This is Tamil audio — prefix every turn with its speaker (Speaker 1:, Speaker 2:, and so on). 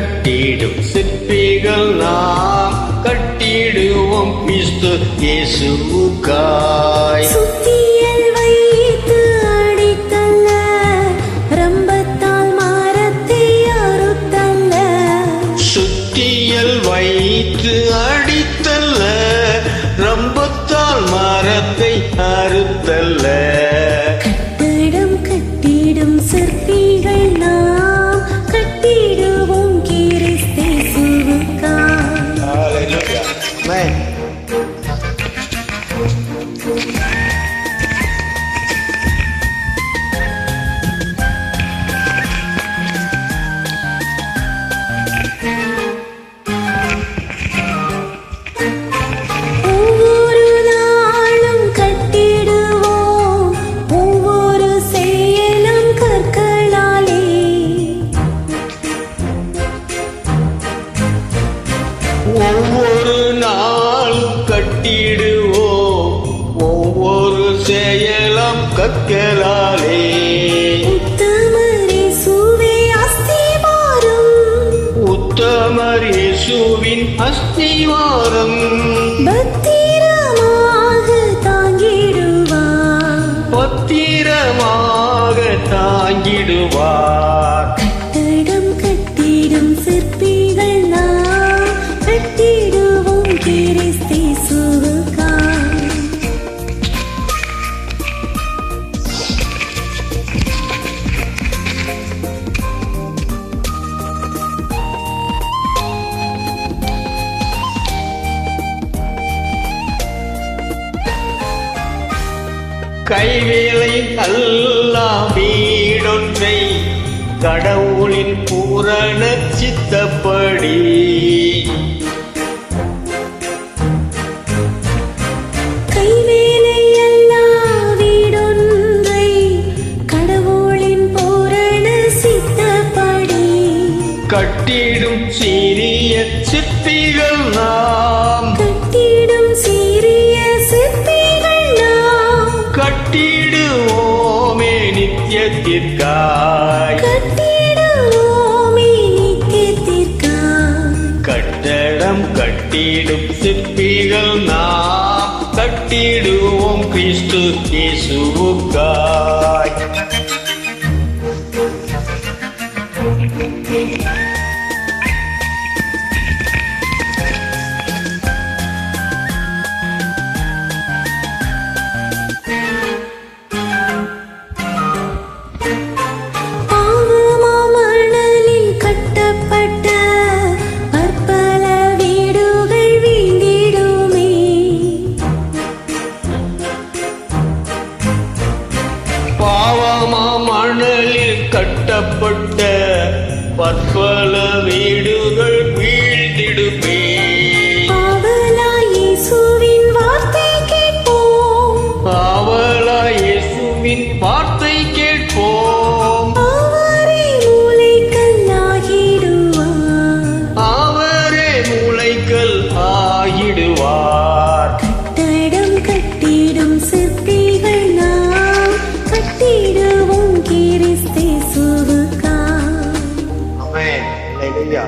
Speaker 1: கட்டிடும் சிற்பிகள் நாம் கட்டிடுவோம் கிறிஸ்து இயேசுவுக்காய்.
Speaker 2: சுத்தியல் வைத்து அடித்தல்ல, ரம்பத்தால் மரத்தை அறுத்தல்ல.
Speaker 1: சுத்தியல் வைத்து அடித்தல்ல, ரம்பத்தால் மரத்தை அறுத்தல்ல.
Speaker 2: கட்டடம் கட்டிடும் சிற்பிகள் நாம் கட்டிடுவோம் கிறிஸ்து இயேசுவுக்காய்.
Speaker 1: Hallelujah. Amen.
Speaker 2: ஒவ்வொரு நாளும் கட்டிடுவோம் ஒவ்வொரு செயலும் கற்களாலே.
Speaker 1: ஒவ்வொரு நாளும் கட்டிடுவோம் ஒவ்வொரு செயலம் கற்களாலே.
Speaker 2: உத்தமர் இயேசுவே அஸ்திவாரம்,
Speaker 1: உத்தமர் இயேசுவின் அஸ்திவாரம்
Speaker 2: பத்திரமாக தாங்கிடுவார்.
Speaker 1: பத்திரமாக தாங்கிடுவார்.
Speaker 2: கட்டடம் கட்டிடும் சிற்பிகள் நாம் கட்டிடுவோம் கிறிஸ்து இயேசுவுக்காய்.
Speaker 1: கைவேலை அல்லா வீடொன்றை கடவுளின் பூரண சித்தப்படி
Speaker 2: கைவேலை அல்லா வீடொன்றை கடவுளின் பூரண சித்தப்படி
Speaker 1: கட்டிடும் சிறிய சிற்பிகள் நாம்
Speaker 2: கட்டிடும் சீரிய சிற்பிகள் நாம்
Speaker 1: கட்டிடுவோமே நித்தியத்திற்காய்.
Speaker 2: கட்டிடுவோமே நித்தியத்திற்காய்.
Speaker 1: கட்டடம் கட்டிடும் சிற்பிகள் நாம் கட்டிடுவோம் கிறிஸ்து இயேசுவுக்காய்.
Speaker 2: பாவமாமணலில் கட்டப்பட்ட பற்பல வீடுகள் வீழ்ந்திடுமே.
Speaker 1: பாவமாமணலில் கட்டப்பட்ட பற்பல வீடுகள் வீழ்ந்திடுமே.
Speaker 2: ஆவலாய் இயேசுவின் வார்த்தை கேட்போம்.
Speaker 1: ஆவலாய் இயேசுவின் வார்த்தை கேட்போம்.
Speaker 2: அவரே மூலைக்கல் ஆகிடுவார்.
Speaker 1: அவரே மூலைக்கல் ஆகிடுவார்.
Speaker 2: கட்டடம் கட்டிடும் சிற்பிகள் நாம் கட்டிடுவோம் கிறிஸ்து இயேசுவுக்காய்.
Speaker 1: ஆமென். ஹல்லேலூயா.